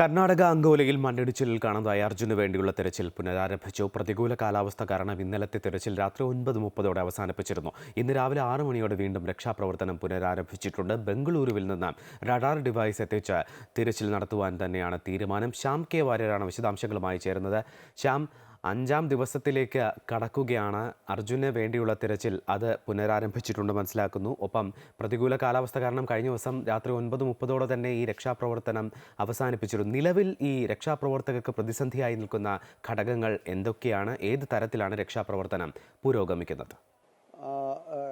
കർണാടക അങ്കോലയിൽ മണ്ണിടിച്ചിലിൽ കാണുന്നതായ അർജുന് വേണ്ടിയുള്ള തെരച്ചിൽ പുനരാരംഭിച്ചു. പ്രതികൂല കാലാവസ്ഥ കാരണം ഇന്നലത്തെ തെരച്ചിൽ രാത്രി 9:30 അവസാനിപ്പിച്ചിരുന്നു. ഇന്ന് രാവിലെ 6 മണിയോടെ വീണ്ടും രക്ഷാപ്രവർത്തനം പുനരാരംഭിച്ചിട്ടുണ്ട്. ബംഗളൂരുവിൽ നിന്ന് റഡാർ ഡിവൈസ് എത്തിച്ച് തിരച്ചിൽ നടത്തുവാൻ തന്നെയാണ് തീരുമാനം. ശ്യാം കെ വാര്യരാണ് വിശദാംശങ്ങളുമായി ചേരുന്നത്. ശ്യാം, 5-ാം ദിവസത്തിലേക്ക് കടക്കുകയാണ്. അർജുന് വേണ്ടിയുള്ള തിരച്ചിൽ അത് പുനരാരംഭിച്ചിട്ടുണ്ട് മനസ്സിലാക്കുന്നു. ഒപ്പം പ്രതികൂല കാലാവസ്ഥ കാരണം കഴിഞ്ഞ ദിവസം രാത്രി 9:30 തന്നെ ഈ രക്ഷാപ്രവർത്തനം അവസാനിപ്പിച്ചിരുന്നു. നിലവിൽ ഈ രക്ഷാപ്രവർത്തകർക്ക് പ്രതിസന്ധിയായി നിൽക്കുന്ന ഘടകങ്ങൾ എന്തൊക്കെയാണ്? ഏത് തരത്തിലാണ് രക്ഷാപ്രവർത്തനം പുരോഗമിക്കുന്നത്?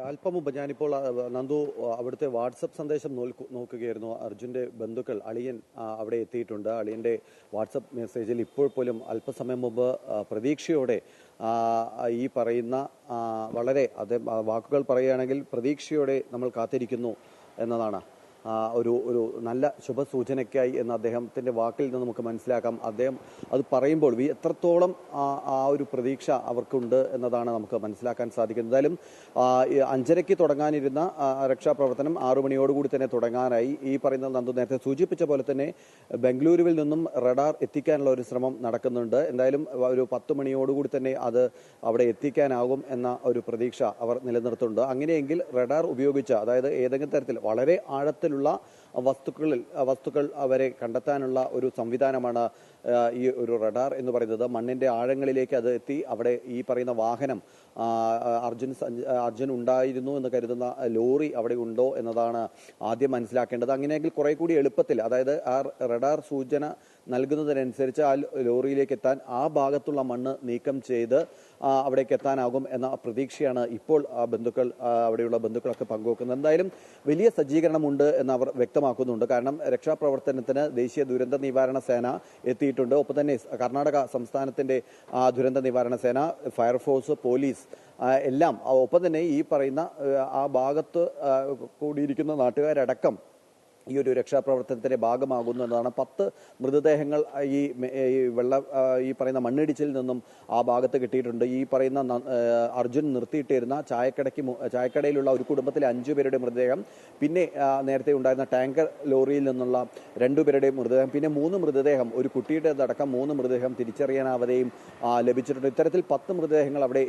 അല്പം മുമ്പ് ഞാനിപ്പോൾ നന്ദു അവിടുത്തെ വാട്സപ്പ് സന്ദേശം നോക്കുകയായിരുന്നു. അർജുൻ്റെ ബന്ധുക്കൾ അളിയൻ അവിടെ എത്തിയിട്ടുണ്ട്. അളിയൻ്റെ വാട്സപ്പ് മെസ്സേജിൽ ഇപ്പോൾ പോലും അല്പസമയം മുമ്പ് പ്രതീക്ഷയോടെ ഈ പറയുന്ന വാക്കുകൾ പറയുകയാണെങ്കിൽ പ്രതീക്ഷയോടെ നമ്മൾ കാത്തിരിക്കുന്നു എന്നതാണ് ഒരു നല്ല ശുഭസൂചനയ്ക്കായി എന്ന് അദ്ദേഹത്തിൻ്റെ വാക്കിൽ നിന്ന് നമുക്ക് മനസ്സിലാക്കാം. അദ്ദേഹം അത് പറയുമ്പോൾ എത്രത്തോളം ആ ഒരു പ്രതീക്ഷ അവർക്കുണ്ട് എന്നതാണ് നമുക്ക് മനസ്സിലാക്കാൻ സാധിക്കുന്നത്. എന്തായാലും 5:30 തുടങ്ങാനിരുന്ന രക്ഷാപ്രവർത്തനം 6 മണിയോടുകൂടി തന്നെ തുടങ്ങാനായി. ഈ പറയുന്ന നന്ദു നേരത്തെ സൂചിപ്പിച്ച പോലെ തന്നെ ബംഗളൂരുവിൽ നിന്നും റഡാർ എത്തിക്കാനുള്ള ഒരു ശ്രമം നടക്കുന്നുണ്ട്. എന്തായാലും ഒരു 10 മണിയോടുകൂടി തന്നെ അത് അവിടെ എത്തിക്കാനാകും എന്ന ഒരു പ്രതീക്ഷ അവർ നിലനിർത്തുന്നുണ്ട്. അങ്ങനെയെങ്കിൽ റഡാർ ഉപയോഗിച്ച്, അതായത് ഏതെങ്കിലും തരത്തിൽ വളരെ ആഴത്തിലുള്ള വസ്തുക്കൾ അവരെ കണ്ടെത്താനുള്ള ഒരു സംവിധാനമാണ് ഈ ഒരു റഡാർ എന്ന് പറയുന്നത്. മണ്ണിന്റെ ആഴങ്ങളിലേക്ക് അത് എത്തി അവിടെ ഈ പറയുന്ന വാഹനം അർജുൻ ഉണ്ടായിരുന്നു എന്ന് കരുതുന്ന ലോറി അവിടെ ഉണ്ടോ എന്നതാണ് ആദ്യം മനസ്സിലാക്കേണ്ടത്. അങ്ങനെയെങ്കിൽ കുറെ കൂടി എളുപ്പത്തിൽ, അതായത് ആ റഡാർ സൂചന നൽകുന്നതിനനുസരിച്ച് ആ ലോറിയിലേക്ക് എത്താൻ ആ ഭാഗത്തുള്ള മണ്ണ് നീക്കം ചെയ്ത് അവിടേക്ക് എത്താനാകും എന്ന പ്രതീക്ഷയാണ് ഇപ്പോൾ അവിടെയുള്ള ബന്ധുക്കളൊക്കെ പങ്കുവെക്കുന്നത്. എന്തായാലും വലിയ സജ്ജീകരണമുണ്ട് എന്ന് അവർ വ്യക്തമാക്കുന്നുണ്ട്. കാരണം രക്ഷാപ്രവർത്തനത്തിന് ദേശീയ ദുരന്ത നിവാരണ സേന എത്തിയിട്ടുണ്ട്. ഒപ്പം തന്നെ കർണാടക സംസ്ഥാനത്തിന്റെ ദുരന്ത നിവാരണ സേന, ഫയർഫോഴ്സ്, പോലീസ് എല്ലാം, ഒപ്പം തന്നെ ഈ പറയുന്ന ആ ഭാഗത്ത് കൂടിയിരിക്കുന്ന നാട്ടുകാരടക്കം ഈ ഒരു രക്ഷാപ്രവർത്തനത്തിന്റെ ഭാഗമാകുന്നു എന്നതാണ്. 10 മൃതദേഹങ്ങൾ ഈ പറയുന്ന മണ്ണിടിച്ചിൽ നിന്നും ആ ഭാഗത്ത് കിട്ടിയിട്ടുണ്ട്. ഈ പറയുന്ന അർജുൻ നിർത്തിയിട്ടിരുന്ന ചായക്കടയിലുള്ള ഒരു കുടുംബത്തിലെ 5 പേരുടെ മൃതദേഹം, പിന്നെ നേരത്തെ ഉണ്ടായിരുന്ന ടാങ്കർ ലോറിയിൽ നിന്നുള്ള 2 പേരുടെ മൃതദേഹം, പിന്നെ 3 മൃതദേഹം, ഒരു കുട്ടിയുടേതടക്കം 3 മൃതദേഹം തിരിച്ചറിയാനാവതെയും ലഭിച്ചിട്ടുണ്ട്. ഇത്തരത്തിൽ 10 മൃതദേഹങ്ങൾ അവിടെ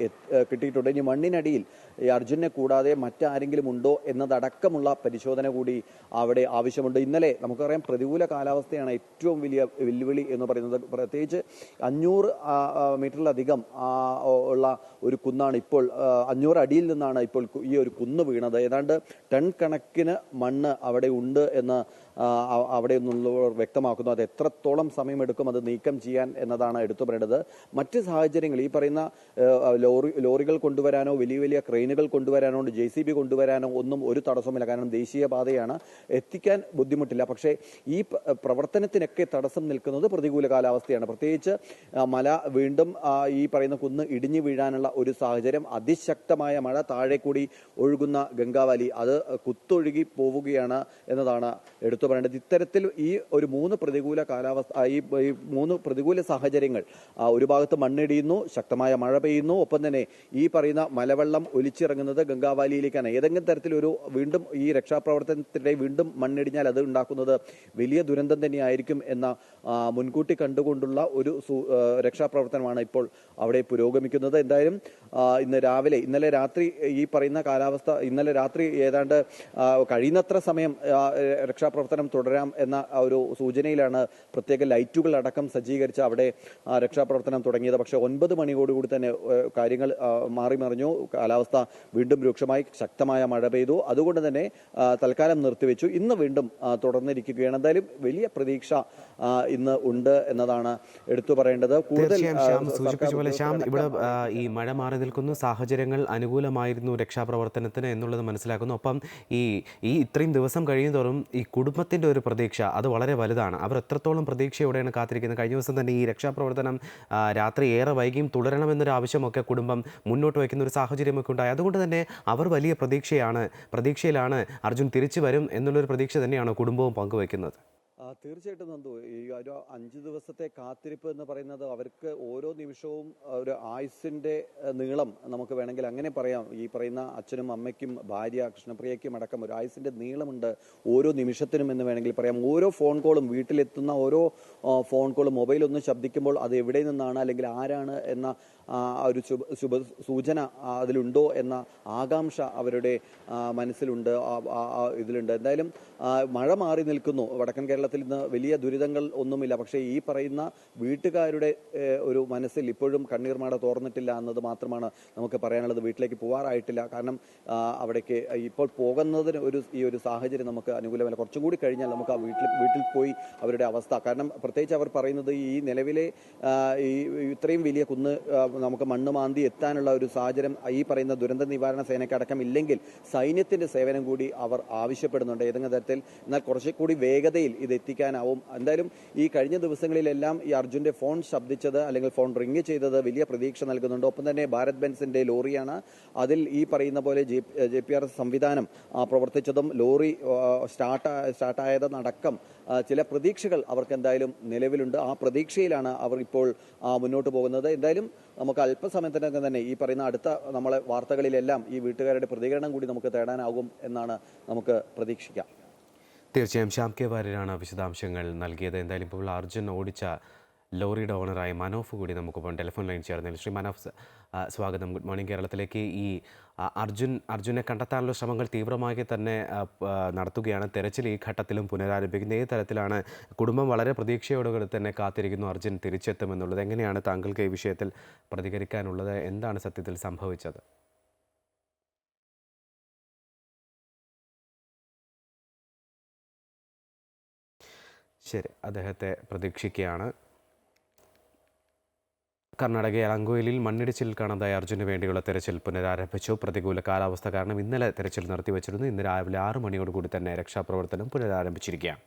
കിട്ടിയിട്ടുണ്ട്. ഇനി മണ്ണിനടിയിൽ ഈ അർജുനെ കൂടാതെ മറ്റാരെങ്കിലും ഉണ്ടോ എന്നതടക്കമുള്ള പരിശോധന കൂടി അവിടെ ആവശ്യമുണ്ട്. ഇന്നലെ നമുക്കറിയാം പ്രതികൂല കാലാവസ്ഥയാണ് ഏറ്റവും വലിയ വെല്ലുവിളി എന്ന് പറയുന്നത്. പ്രത്യേകിച്ച് 500 മീറ്ററിലധികം ഉള്ള ഒരു കുന്നാണ് ഇപ്പോൾ, 500 അടിയിൽ നിന്നാണ് ഇപ്പോൾ ഈ ഒരു കുന്ന് വീണത്. ഏതാണ്ട് ടൺ കണക്കിന് മണ്ണ് അവിടെ ഉണ്ട് എന്ന് അവിടെ നിന്നുള്ളവർ വ്യക്തമാക്കുന്നു. അത് എത്രത്തോളം സമയമെടുക്കും അത് നീക്കം ചെയ്യാൻ എന്നതാണ് എടുത്തു പറയേണ്ടത്. മറ്റ് സാഹചര്യങ്ങൾ, ഈ പറയുന്ന ലോറികൾ കൊണ്ടുവരാനോ വലിയ ക്രെയിനുകൾ കൊണ്ടുവരാനോ JCB കൊണ്ടുവരാനോ ഒന്നും ഒരു തടസ്സമില്ല. കാരണം ദേശീയപാതയാണ്, എത്തിക്കാൻ ബുദ്ധിമുട്ടില്ല. പക്ഷേ ഈ പ്രവർത്തനത്തിനൊക്കെ തടസ്സം നിൽക്കുന്നത് പ്രതികൂല കാലാവസ്ഥയാണ്. പ്രത്യേകിച്ച് മല വീണ്ടും ഈ പറയുന്ന കുന്ന് ഇടിഞ്ഞു വീഴാനുള്ള ഒരു സാഹചര്യം, അതിശക്തമായ മഴ, താഴെ കൂടി ഒഴുകുന്ന ഗംഗാവാലി അത് കുത്തൊഴുകി പോവുകയാണ് എന്നതാണ് എടുത്തു പറയേണ്ടത്. ഇത്തരത്തിൽ ഈ ഒരു 3 പ്രതികൂല കാലാവസ്ഥ, ഈ 3 പ്രതികൂല സാഹചര്യങ്ങൾ, ഒരു ഭാഗത്ത് മണ്ണിടിയുന്നു, ശക്തമായ മഴ പെയ്യുന്നു, ഒപ്പം തന്നെ ഈ പറയുന്ന മലവെള്ളം ഒലിച്ചിറങ്ങുന്നത് ഗംഗാവാലിയിലേക്കാണ്. ഏതെങ്കിലും തരത്തിലൊരു വീണ്ടും ഈ രക്ഷാപ്രവർത്തനത്തിനിടെ വീണ്ടും മണ്ണിടിഞ്ഞാൽ അത് ഉണ്ടാക്കുന്നത് വലിയ ദുരന്തം തന്നെയായിരിക്കും എന്ന മുൻകൂട്ടി കണ്ടുകൊണ്ടുള്ള ഒരു രക്ഷാപ്രവർത്തനമാണ് ഇപ്പോൾ അവിടെ പുരോഗമിക്കുന്നത്. എന്തായാലും ഇന്നലെ രാത്രി ഈ പറയുന്ന കാലാവസ്ഥ, ഇന്നലെ രാത്രി ഏതാണ്ട് കഴിയുന്നത്ര സമയം രക്ഷാപ്രവർത്തനം തുടരാം എന്ന ഒരു സൂചനയിലാണ് പ്രത്യേക ലൈറ്റുകൾ അടക്കം സജ്ജീകരിച്ച് അവിടെ രക്ഷാപ്രവർത്തനം തുടങ്ങിയത്. പക്ഷേ 9 മണിയോടുകൂടി തന്നെ കാര്യങ്ങൾ മാറിമറിഞ്ഞു. കാലാവസ്ഥ വീണ്ടും രൂക്ഷമായി, ശക്തമായ മഴ പെയ്തു. അതുകൊണ്ട് തന്നെ തൽക്കാലം നിർത്തിവെച്ചു. ഇന്ന് വീണ്ടും തുടർന്നിരിക്കുകയാണ്. എന്തായാലും വലിയ പ്രതീക്ഷ ഇന്ന് ഉണ്ട് എന്നതാണ് എടുത്തു പറയേണ്ടത്. കൂടുതൽ ഇവിടെ ഈ മഴ മാറി നിൽക്കുന്നു, സാഹചര്യങ്ങൾ അനുകൂലമായിരുന്നു രക്ഷാപ്രവർത്തനത്തിന് എന്നുള്ളത് മനസ്സിലാക്കുന്നു. ഒപ്പം ഈ ഇത്രയും ദിവസം കഴിയുന്തോറും ഈ കുടുംബത്തിൻ്റെ ഒരു പ്രതീക്ഷ അത് വളരെ വലുതാണ്. അവർ എത്രത്തോളം പ്രതീക്ഷയോടെയാണ് കാത്തിരിക്കുന്നത്. കഴിഞ്ഞ ദിവസം തന്നെ ഈ രക്ഷാപ്രവർത്തനം രാത്രി ഏറെ വൈകിയും തുടരണമെന്നൊരു ആവശ്യമൊക്കെ കുടുംബം മുന്നോട്ട് വയ്ക്കുന്ന ഒരു സാഹചര്യമൊക്കെ ഉണ്ടായി. അതുകൊണ്ട് തന്നെ അവർ വലിയ പ്രതീക്ഷയിലാണ് അർജുൻ തിരിച്ചു വരും എന്നുള്ളൊരു പ്രതീക്ഷ തന്നെയാണ് കുടുംബവും പങ്കുവയ്ക്കുന്നത്. തീർച്ചയായിട്ടും നന്ദു, ഈ ഒരു 5 ദിവസത്തെ കാത്തിരിപ്പ് എന്ന് പറയുന്നത് അവർക്ക് ഓരോ നിമിഷവും ഒരു ആയുസ്സിന്റെ നീളം നമുക്ക് വേണമെങ്കിൽ അങ്ങനെ പറയാം. ഈ പറയുന്ന അച്ഛനും അമ്മയ്ക്കും ഭാര്യ കൃഷ്ണപ്രിയയ്ക്കും അടക്കം ഒരു ആയുസ്സിന്റെ നീളമുണ്ട് ഓരോ നിമിഷത്തിനും എന്ന് വേണമെങ്കിൽ പറയാം. ഓരോ ഫോൺ കോളും, വീട്ടിലെത്തുന്ന ഓരോ ഫോൺ കോളും, മൊബൈൽ ഒന്ന് ശബ്ദിക്കുമ്പോൾ അത് എവിടെ നിന്നാണ് അല്ലെങ്കിൽ ആരാണ് എന്ന ഒരു ശുഭ സൂചന അതിലുണ്ടോ എന്ന ആകാംക്ഷ അവരുടെ മനസ്സിലുണ്ട്, ഇതിലുണ്ട്. എന്തായാലും മഴ മാറി നിൽക്കുന്നു. വടക്കൻ കേരളത്തിൽ ഇന്ന് വലിയ ദുരിതങ്ങൾ ഒന്നുമില്ല. പക്ഷേ ഈ പറയുന്ന വീട്ടുകാരുടെ ഒരു മനസ്സിൽ ഇപ്പോഴും കണ്ണീർമാട തോർന്നിട്ടില്ല എന്നത് മാത്രമാണ് നമുക്ക് പറയാനുള്ളത്. വീട്ടിലേക്ക് പോകാറായിട്ടില്ല. കാരണം അവിടേക്ക് ഇപ്പോൾ പോകുന്നതിന് ഈ ഒരു സാഹചര്യം നമുക്ക് അനുകൂലമല്ല. കുറച്ചും കൂടി കഴിഞ്ഞാൽ നമുക്ക് ആ വീട്ടിൽ പോയി അവരുടെ അവസ്ഥ, കാരണം പ്രത്യേകിച്ച് അവർ പറയുന്നത് ഈ നിലവിലെ ഈ ഇത്രയും വലിയ കുന്ന് നമുക്ക് മണ്ണ് മാന്തി എത്താനുള്ള ഒരു സാഹചര്യം ഈ പറയുന്ന ദുരന്ത നിവാരണ സേനയ്ക്കടക്കം ഇല്ലെങ്കിൽ സൈന്യത്തിന്റെ സേവനം കൂടി അവർ ആവശ്യപ്പെടുന്നുണ്ട് ഏതെങ്കിലും തരത്തിൽ. എന്നാൽ കുറച്ചുകൂടി വേഗതയിൽ ഇത് എത്തിക്കാനാവും. എന്തായാലും ഈ കഴിഞ്ഞ ദിവസങ്ങളിലെല്ലാം ഈ അർജുന്റെ ഫോൺ ശബ്ദിച്ചത് അല്ലെങ്കിൽ ഫോൺ റിങ് ചെയ്തത് വലിയ പ്രതീക്ഷ നൽകുന്നുണ്ട്. ഒപ്പം തന്നെ ഭാരത് ബെൻസിന്റെ ലോറിയാണ്. അതിൽ ഈ പറയുന്ന പോലെ JPRS സംവിധാനം പ്രവർത്തിച്ചതും ലോറി സ്റ്റാർട്ടായതടക്കം ചില പ്രതീക്ഷകൾ അവർക്ക് എന്തായാലും നിലവിലുണ്ട്. ആ പ്രതീക്ഷയിലാണ് അവർ ഇപ്പോൾ മുന്നോട്ട് പോകുന്നത്. എന്തായാലും നമുക്ക് അല്പസമയത്തിനകം തന്നെ ഈ പറയുന്ന അടുത്ത നമ്മളെ വാർത്തകളിലെല്ലാം ഈ വീട്ടുകാരുടെ പ്രതികരണം കൂടി നമുക്ക് തേടാനാകും എന്നാണ് നമുക്ക് പ്രതീക്ഷിക്കാം. തീർച്ചയായും ശ്യാം കെ വാര്യരാണ് വിശദാംശങ്ങൾ നൽകിയത്. എന്തായാലും ഇപ്പോൾ അർജുൻ ഓടിച്ച ലോറിയുടെ ഓണറായ മനോഫ് കൂടി നമുക്കിപ്പോൾ ടെലിഫോൺ ലൈൻ ചേർന്നില്ല. ശ്രീ മനോഫ്, സ്വാഗതം. Good morning. കേരളത്തിലേക്ക് ഈ അർജുനെ കണ്ടെത്താനുള്ള ശ്രമങ്ങൾ തീവ്രമായി തന്നെ നടത്തുകയാണ്. തെരച്ചിൽ ഈ ഘട്ടത്തിലും പുനരാരംഭിക്കുന്നത്. ഏത് തരത്തിലാണ് കുടുംബം വളരെ പ്രതീക്ഷയോടുകൂടി തന്നെ കാത്തിരിക്കുന്നു അർജുൻ തിരിച്ചെത്തുമെന്നുള്ളത്? എങ്ങനെയാണ് താങ്കൾക്ക് ഈ വിഷയത്തിൽ പ്രതികരിക്കാനുള്ളത്? എന്താണ് സത്യത്തിൽ സംഭവിച്ചത്? ശരി, അദ്ദേഹത്തെ പ്രതീക്ഷിക്കുകയാണ്. കർണാടക അലങ്കോയിലിൽ മണ്ണിടിച്ചിൽ കാണാതായ അർജുന് വേണ്ടിയുള്ള തെരച്ചിൽ പുനരാരംഭിച്ചു. പ്രതികൂല കാലാവസ്ഥ കാരണം ഇന്നലെ തെരച്ചിൽ നിർത്തിവച്ചിരുന്നു. ഇന്ന് രാവിലെ 6 മണിയോടുകൂടി തന്നെ രക്ഷാപ്രവർത്തനം പുനരാരംഭിച്ചിരിക്കുകയാണ്.